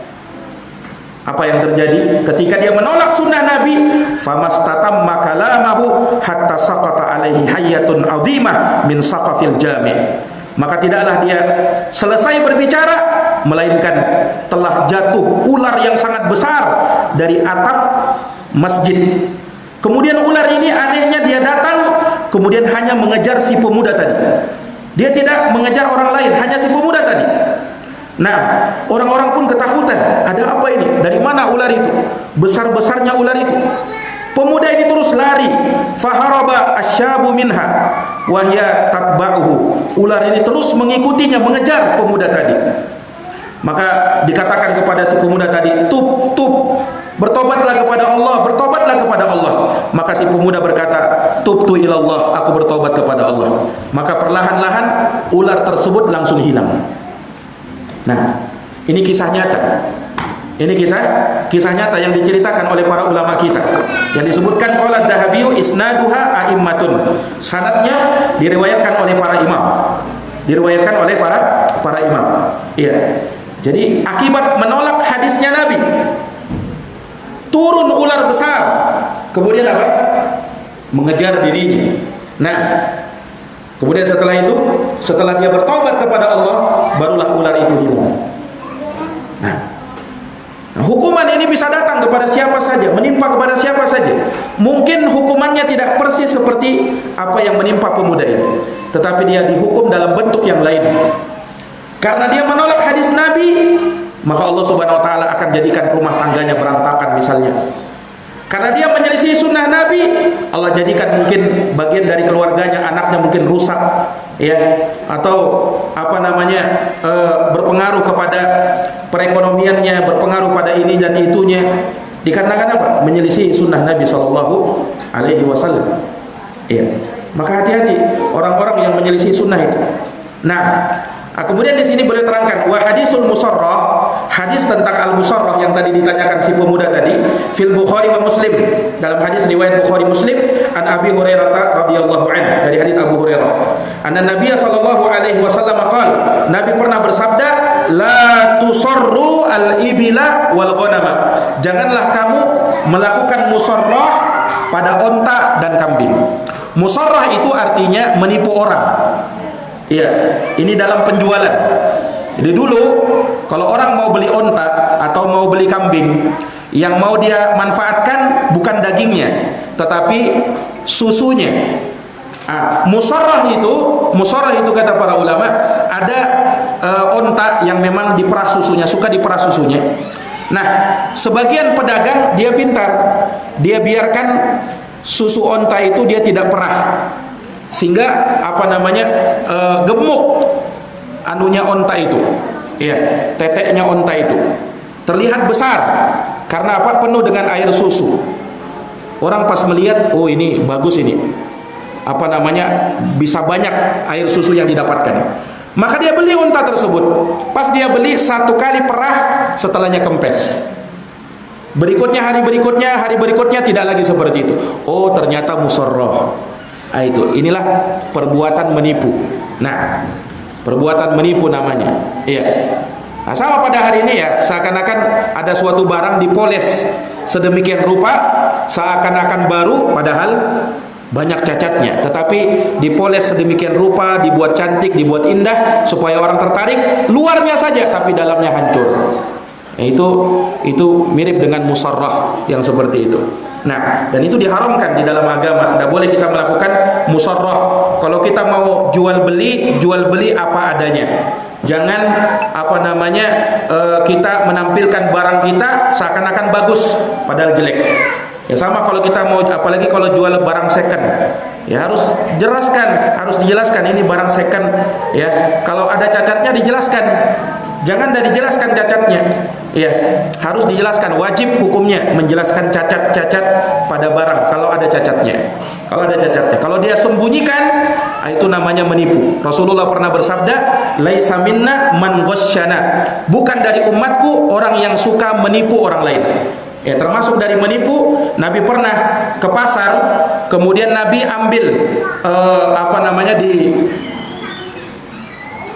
Apa yang terjadi ketika dia menolak sunnah Nabi? Famastatamma kalamahu hatta saqata alaihi hayyatun azimah min saqafil jami'. Maka tidaklah dia selesai berbicara melainkan telah jatuh ular yang sangat besar dari atap masjid. Kemudian ular ini anehnya dia datang kemudian hanya mengejar si pemuda tadi. Dia tidak mengejar orang lain, hanya si pemuda tadi. Nah, orang-orang pun ketakutan. Ada apa ini? Dari mana ular itu? Besar-besarnya ular itu. Pemuda ini terus lari. Faharaba asyabu minha wa hiya tatba'uhu. Ular ini terus mengikutinya, mengejar pemuda tadi. Maka dikatakan kepada si pemuda tadi, tub, bertobatlah kepada Allah, bertobatlah kepada Allah. Maka si pemuda berkata, tubtu ilallah, aku bertobat kepada Allah. Maka perlahan-lahan ular tersebut langsung hilang. Nah, ini kisah nyata. Ini kisah nyata yang diceritakan oleh para ulama kita. Yang disebutkan qala Adz-Dzahabi isnaduha a'immatun. Sanadnya diriwayatkan oleh para imam. Diriwayatkan oleh para imam. Iya. Jadi akibat menolak hadisnya Nabi, turun ular besar. Kemudian apa? Mengejar dirinya. Nah, kemudian setelah itu, setelah dia bertobat kepada Allah, barulah ular itu hilang. Nah, hukuman ini bisa datang kepada siapa saja, menimpa kepada siapa saja. Mungkin hukumannya tidak persis seperti apa yang menimpa pemuda ini, tetapi dia dihukum dalam bentuk yang lain. Karena dia menolak hadis Nabi, maka Allah Subhanahu wa taala akan jadikan rumah tangganya berantakan misalnya. Karena dia menyelisih sunnah Nabi, Allah jadikan mungkin bagian dari keluarganya, anaknya mungkin rusak, ya, atau berpengaruh kepada perekonomiannya, berpengaruh pada ini dan itunya. Dikarenakan apa? Menyelisih sunnah Nabi Shallallahu Alaihi Wasallam. Ya, maka hati-hati orang-orang yang menyelisih sunnah itu. Nah, kemudian di sini boleh terangkan wa hadisul musarrah, hadis tentang al-musarrah yang tadi ditanyakan si pemuda tadi, fil Bukhari wa Muslim, dalam hadis riwayat Bukhari Muslim, an Abi Hurairah radhiyallahu anhu, dari hadis Abu Hurairah, anna Nabiy sallallahu alaihi wasallam qala, Nabi pernah bersabda, la tusarru al-ibila wal ghanama, janganlah kamu melakukan musarrah pada onta dan kambing. Musarrah itu artinya menipu orang. Iya, ini dalam penjualan. Jadi dulu kalau orang mau beli onta atau mau beli kambing, yang mau dia manfaatkan bukan dagingnya, tetapi susunya. Musarrah itu kata para ulama, ada onta yang memang diperah susunya, suka diperah susunya. Nah, sebagian pedagang dia pintar, dia biarkan susu onta itu dia tidak perah, sehingga gemuk anunya onta itu, ya, teteknya onta itu terlihat besar. Karena apa? Penuh dengan air susu. Orang pas melihat, oh ini bagus ini, bisa banyak air susu yang didapatkan. Maka dia beli unta tersebut. Pas dia beli, 1 kali perah, setelahnya kempes. Hari berikutnya tidak lagi seperti itu. Oh, ternyata musarrah. Inilah perbuatan menipu. Nah, perbuatan menipu namanya. Iya. Nah, sama pada hari ini ya, seakan-akan ada suatu barang dipoles sedemikian rupa, seakan-akan baru, padahal banyak cacatnya, tetapi dipoles sedemikian rupa, dibuat cantik, dibuat indah supaya orang tertarik, luarnya saja tapi dalamnya hancur. Itu mirip dengan musarrah yang seperti itu. Nah, dan itu diharamkan di dalam agama. Tidak boleh kita melakukan musarrah. Kalau kita mau jual beli apa adanya. Jangan kita menampilkan barang kita seakan-akan bagus padahal jelek. Ya sama kalau kita mau, apalagi kalau jual barang second, ya harus dijelaskan ini barang second, ya. Kalau ada cacatnya dijelaskan. Jangan dari dijelaskan cacatnya. Ya, harus dijelaskan, wajib hukumnya menjelaskan cacat-cacat pada barang kalau ada cacatnya. Kalau dia sembunyikan, itu namanya menipu. Rasulullah pernah bersabda, "Laisa minna man ghasyana." Bukan dari umatku orang yang suka menipu orang lain. Ya, termasuk dari menipu. Nabi pernah ke pasar, kemudian Nabi ambil di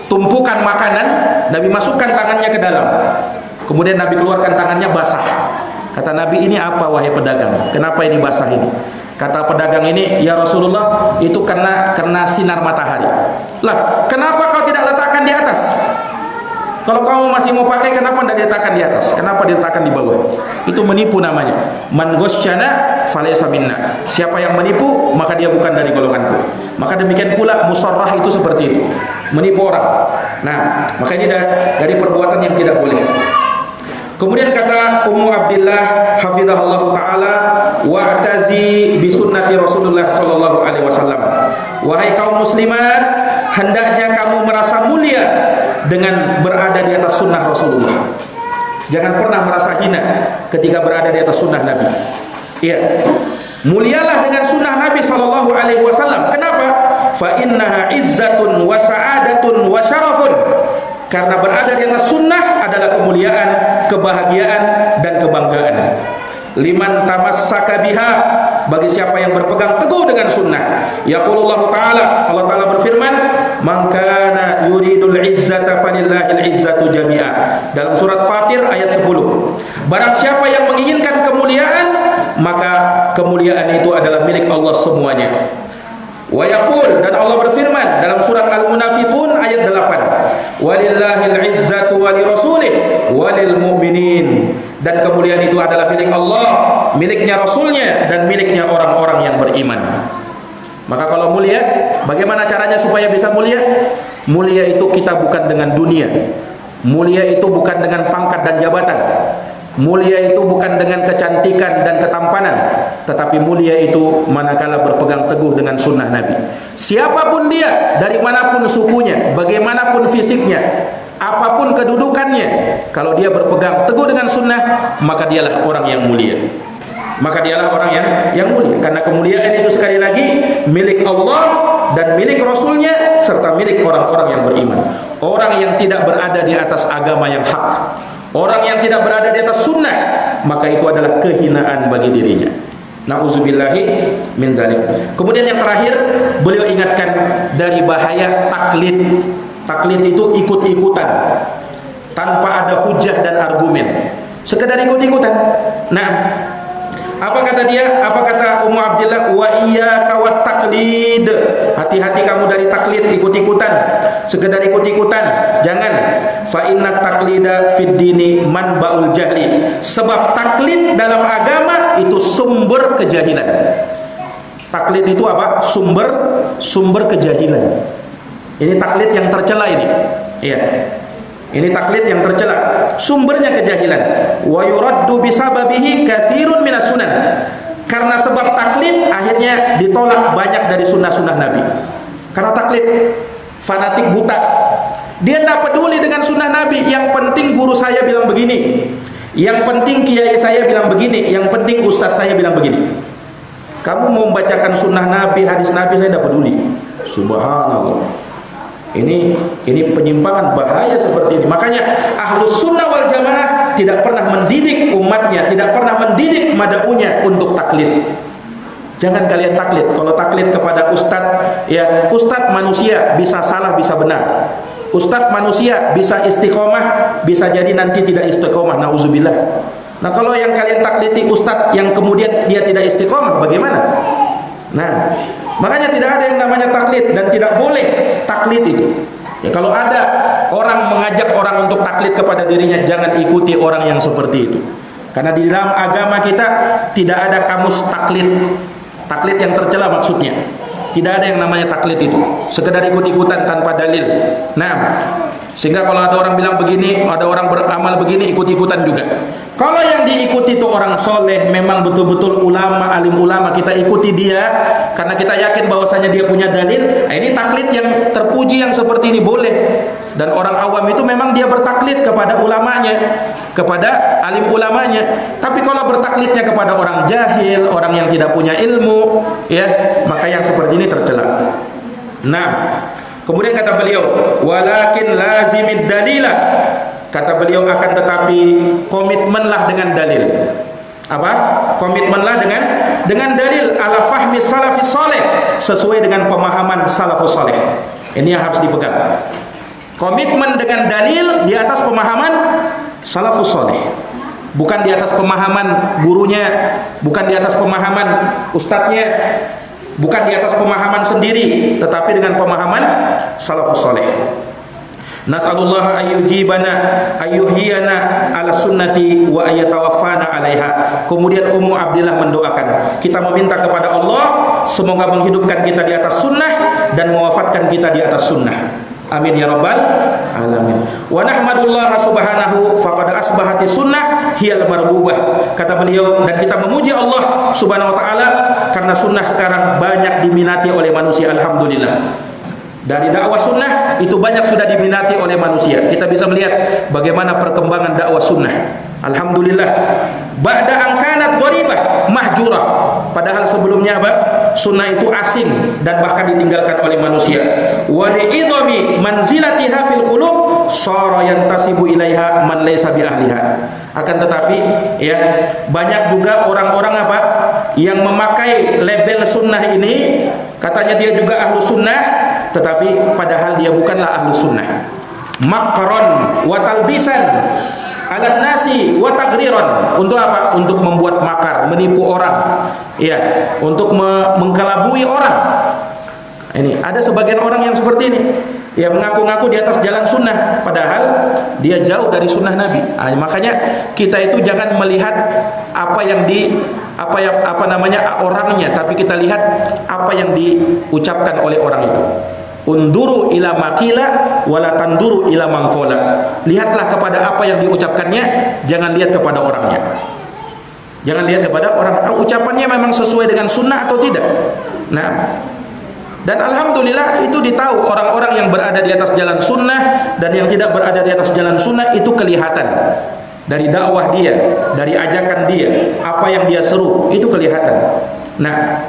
tumpukan makanan, Nabi masukkan tangannya ke dalam. Kemudian Nabi keluarkan tangannya basah. Kata Nabi, ini apa wahai pedagang? Kenapa ini basah ini? Kata pedagang ini, ya Rasulullah, itu kena sinar matahari. Lah, kenapa kau tidak letakkan di atas? Kalau kamu masih mau pakai, kenapa tidak diletakkan di atas? Kenapa diletakkan di bawah? Itu menipu namanya. Man ghasyana falaysa minna. Siapa yang menipu, maka dia bukan dari golonganku. Maka demikian pula musarrah itu seperti itu, menipu orang. Nah, maka ini dari perbuatan yang tidak boleh. Kemudian kata Ummu Abdillah hafizahullah taala, wa'tazi bi sunnati Rasulullah sallallahu alaihi wasallam. Wahai kaum muslimat, hendaknya kamu merasa mulia dengan berada di atas sunnah Rasulullah. Jangan pernah merasa hina ketika berada di atas sunnah Nabi. Iya. Mulialah dengan sunnah Nabi sallallahu alaihi wasallam. Kenapa? Fa innaha izzatun wa sa'adatun wa syarafun. Karena berada di atas sunnah adalah kemuliaan, kebahagiaan, dan kebanggaan. Liman tamassaka biha, bagi siapa yang berpegang teguh dengan sunnah. Yaqulullahu ta'ala, Allah Ta'ala berfirman, man kana yuridul izzata falillahil izzatu jami'a. Dalam surat Fatir ayat 10. Barang siapa yang menginginkan kemuliaan, maka kemuliaan itu adalah milik Allah semuanya. Wa yaqul, dan Allah berfirman dalam surat Al-Munafiqun ayat 8, walillahil izzatu wa lirasulih walil mu'minin. Dan kemuliaan itu adalah milik Allah, miliknya Rasulnya, dan miliknya orang-orang yang beriman. Maka kalau mulia, bagaimana caranya supaya bisa mulia? Mulia itu kita bukan dengan dunia. Mulia itu bukan dengan pangkat dan jabatan. Mulia itu bukan dengan kecantikan dan ketampanan, tetapi mulia itu manakala berpegang teguh dengan sunnah Nabi. Siapapun dia, dari manapun sukunya, bagaimanapun fisiknya, apapun kedudukannya, kalau dia berpegang teguh dengan sunnah, maka dialah orang yang mulia. Karena kemuliaan itu sekali lagi milik Allah dan milik Rasulnya serta milik orang-orang yang beriman. Orang yang tidak berada di atas agama yang hak, orang yang tidak berada di atas sunnah, maka itu adalah kehinaan bagi dirinya. Nauzubillahi min dzalik. Kemudian yang terakhir, beliau ingatkan dari bahaya taklid. Taklid itu ikut-ikutan tanpa ada hujah dan argumen, sekedar ikut-ikutan. Nah, apa kata dia? Apa kata Ummu Abdillah? Wa iyyaka wat taklid. Hati-hati kamu dari taklid, ikut-ikutan, sekedar ikut-ikutan. Jangan. Fa inna taklida fid dini manbaul jahli. Sebab taklid dalam agama itu sumber kejahilan. Taklid itu apa? Sumber kejahilan. Ini taklid yang tercela ini. Iya. Ini taklid yang tercela, sumbernya kejahilan. Wa yuraddu bisababihi katsirun minas sunan. Karena sebab taklid akhirnya ditolak banyak dari sunnah-sunnah Nabi. Karena taklid fanatik buta. Dia tidak peduli dengan sunnah Nabi. Yang penting guru saya bilang begini, yang penting kiai saya bilang begini, yang penting ustaz saya bilang begini. Kamu mau membacakan sunnah Nabi, hadis Nabi, saya tidak peduli. Subhanallah. Ini penyimpangan bahaya seperti ini. Makanya Ahlus Sunnah wal Jamaah tidak pernah mendidik umatnya, tidak pernah mendidik mad'unya untuk taklid. Jangan kalian taklid. Kalau taklid kepada ustadz, ya ustadz manusia, bisa salah bisa benar. Ustadz manusia bisa istiqomah, bisa jadi nanti tidak istiqomah. Nauzubillah. Nah kalau yang kalian takliti ustadz yang kemudian dia tidak istiqomah, bagaimana? Nah, makanya tidak ada yang namanya taklid dan tidak boleh taklid itu. Ya, kalau ada orang mengajak orang untuk taklid kepada dirinya, jangan ikuti orang yang seperti itu. Karena di dalam agama kita tidak ada kamus taklid. Taklid yang tercela maksudnya. Tidak ada yang namanya taklid itu. Sekedar ikut-ikutan tanpa dalil. Nah, sehingga kalau ada orang bilang begini, ada orang beramal begini, ikut-ikutan juga. Kalau yang diikuti itu orang soleh, memang betul-betul ulama, alim ulama, kita ikuti dia karena kita yakin bahwasanya dia punya dalil. Nah, ini taklid yang terpuji yang seperti ini boleh. Dan orang awam itu memang dia bertaklid kepada ulamanya, kepada alim ulamanya. Tapi kalau bertaklidnya kepada orang jahil, orang yang tidak punya ilmu, ya, maka yang seperti ini tercela. Nah, kemudian kata beliau, walakin lazimid dalila. Kata beliau akan tetapi komitmenlah dengan dalil. Apa? Komitmenlah dengan dalil ala fahmi salafis saleh, sesuai dengan pemahaman salafus saleh. Ini yang harus dipegang. Komitmen dengan dalil di atas pemahaman salafus saleh. Bukan di atas pemahaman gurunya, bukan di atas pemahaman ustadznya, bukan di atas pemahaman sendiri, tetapi dengan pemahaman salafus saleh. Nas'alullah ayyujibana ayyuhiyana ala sunnati wa ayyatawaffana alaiha. Kemudian Ummu Abdillah mendoakan, kita meminta kepada Allah semoga menghidupkan kita di atas sunnah dan mewafatkan kita di atas sunnah. Amin ya rabbal alamin. Wa nahmadullah subhanahu faqad asbahati sunnah hiyal marbubah. Kata beliau, dan kita memuji Allah subhanahu wa ta'ala karena sunnah sekarang banyak diminati oleh manusia. Alhamdulillah. Dari dakwah sunnah itu banyak sudah diminati oleh manusia. Kita bisa melihat bagaimana perkembangan dakwah sunnah. Alhamdulillah. Ba'da an kanat gharibah mahjurah. Padahal sebelumnya apa? Sunnah itu asing dan bahkan ditinggalkan oleh manusia. Wa li'idhami manzilatiha fil qulub sara yantasibu ilaiha man laysa bi ahliha. Akan tetapi ya, banyak juga orang-orang apa yang memakai label sunnah ini, katanya dia juga ahlu sunnah, tetapi padahal dia bukanlah ahlu sunnah. Makron wa talbisan alat nasi wa tagriron. Untuk apa? Untuk membuat makar, menipu orang, ya, untuk mengkelabui orang. Ini ada sebagian orang yang seperti ini, ya, mengaku-ngaku di atas jalan sunnah, padahal dia jauh dari sunnah Nabi. Makanya kita itu jangan melihat orangnya, tapi kita lihat apa yang diucapkan oleh orang itu. Unduru ila maqila wala tanduru ila mangqala. Lihatlah kepada apa yang diucapkannya, jangan lihat kepada orangnya. Jangan lihat kepada orang, ucapannya memang sesuai dengan sunnah atau tidak. Nah, dan alhamdulillah itu ditahu orang-orang yang berada di atas jalan sunnah dan yang tidak berada di atas jalan sunnah itu kelihatan. Dari dakwah dia, dari ajakan dia, apa yang dia seru, itu kelihatan. Nah,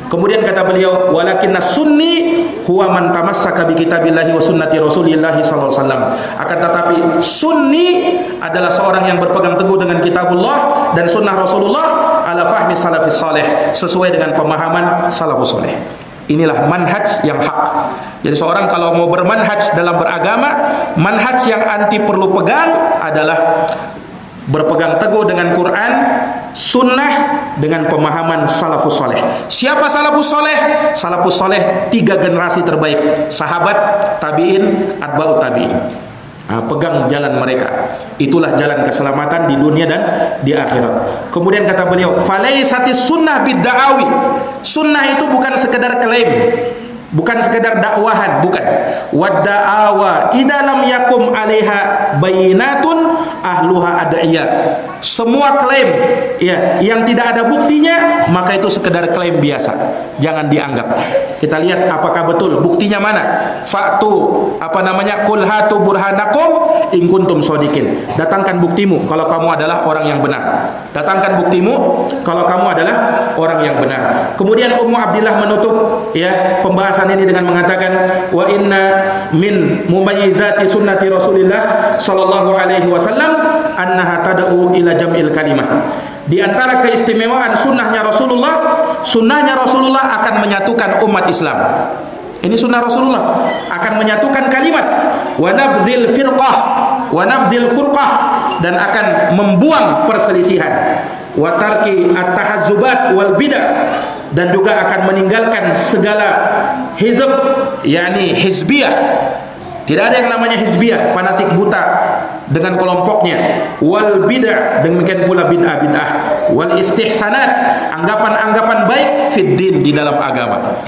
kemudian kata beliau, walakinnas sunni huwa man tamassaka bi kitabillahi wa sunnati Rasulillah sallallahu alaihi wasallam. Akan tetapi sunni adalah seorang yang berpegang teguh dengan kitabullah dan sunnah Rasulullah ala fahmi salafis saleh, sesuai dengan pemahaman salafus saleh. Inilah manhaj yang hak. Jadi seorang kalau mau bermanhaj dalam beragama, manhaj yang anti perlu pegang adalah berpegang teguh dengan Quran, sunnah, dengan pemahaman salafus soleh. Siapa salafus soleh? Salafus soleh 3 generasi terbaik: sahabat, tabi'in, atba'ut tabi'in. Pegang jalan mereka, itulah jalan keselamatan di dunia dan di akhirat. Kemudian kata beliau, falaisatis sunnah bidda'awi. Sunnah itu bukan sekedar klaim, bukan sekedar dakwahan, bukan. Wadda'awa idza lam yakum 'alaiha bayinatun ahluha ad'iyah. Semua klaim ya yang tidak ada buktinya, maka itu sekedar klaim biasa. Jangan dianggap. Kita lihat apakah betul, buktinya mana? Fa'tu qul hatu burhanakum in kuntum shodiqin. Datangkan buktimu kalau kamu adalah orang yang benar. Datangkan buktimu kalau kamu adalah orang yang benar. Kemudian Ummu Abdillah menutup ya pembahasan ini dengan mengatakan, wa inna min mumayyizati sunnati Rasulillah sallallahu alaihi wasallam annaha tad'u ila jam'il kalimah. Di antara keistimewaan sunnahnya Rasulullah akan menyatukan umat Islam. Ini sunnah Rasulullah, akan menyatukan kalimat, wa nabdhil furqah, dan akan membuang perselisihan, wa tarki at-tahazzubat wal bidah, dan juga akan meninggalkan segala hizb, yakni hizbiyah. Tidak ada yang namanya hizbiyah, fanatik buta dengan kelompoknya. Wal bid'ah, demikian pula bid'ah. Wal istihsanat, anggapan-anggapan baik fid din, di dalam agama.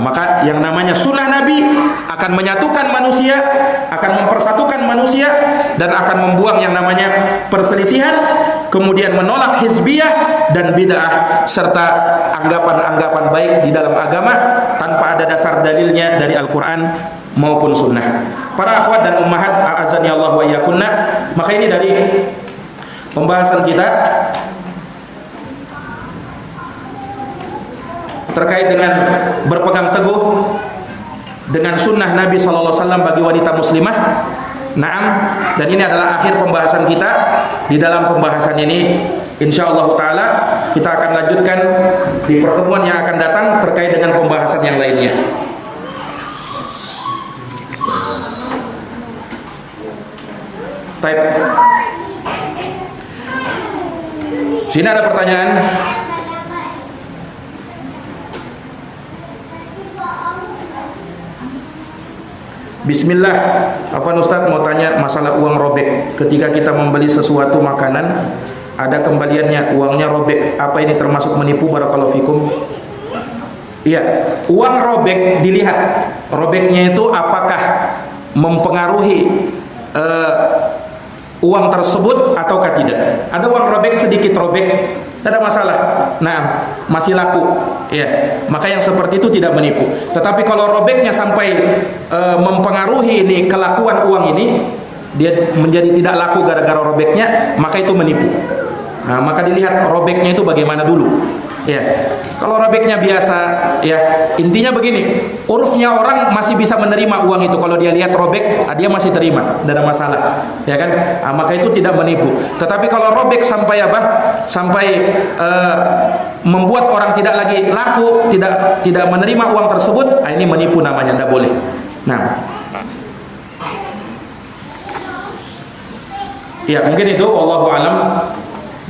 Maka yang namanya sunnah Nabi akan menyatukan manusia, akan mempersatukan manusia, dan akan membuang yang namanya perselisihan, kemudian menolak hizbiyah dan bid'ah serta anggapan-anggapan baik di dalam agama tanpa ada dasar dalilnya dari Al-Quran maupun sunnah. Para akhwat dan ummahat, a'azani Allah wa iyyakunna, maka ini dari pembahasan kita terkait dengan berpegang teguh dengan sunnah Nabi SAW bagi wanita muslimah. Naam, dan ini adalah akhir pembahasan kita. Di dalam pembahasan ini insyaallah taala kita akan lanjutkan di pertemuan yang akan datang terkait dengan pembahasan yang lainnya. Type. Sini ada pertanyaan. Bismillah, Afwan Ustaz mau tanya masalah uang robek. Ketika kita membeli sesuatu makanan, ada kembaliannya, uangnya robek. Apa ini termasuk menipu? Barakallahu fikum. Iya, uang robek dilihat. Robeknya itu apakah mempengaruhi uang tersebut ataukah tidak. Ada uang robek, sedikit robek, tidak ada masalah. Nah, masih laku. Ya, maka yang seperti itu tidak menipu. Tetapi kalau robeknya sampai mempengaruhi ini kelakuan uang ini, dia menjadi tidak laku gara-gara robeknya, maka itu menipu. Nah, maka dilihat robeknya itu bagaimana dulu. Ya, kalau robeknya biasa, ya intinya begini, urufnya orang masih bisa menerima uang itu. Kalau dia lihat robek, dia masih terima, tidak ada masalah, ya kan? Maka itu tidak menipu. Tetapi kalau robek sampai apa? Sampai membuat orang tidak lagi laku, tidak menerima uang tersebut, ini menipu namanya, tidak boleh. Nah, ya mungkin itu. Wallahu alam.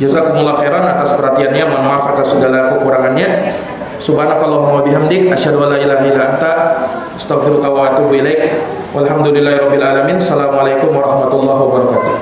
Jazakumullah khairan atas perhatiannya. Mohon maaf atas segala kekurangannya. Subhanakallahumma wa bihamdik, asyhadu an la ilaha illa anta, astaghfiruka wa atubu ilaik. Walhamdulillahirabbil alamin. Assalamualaikum warahmatullahi wabarakatuh.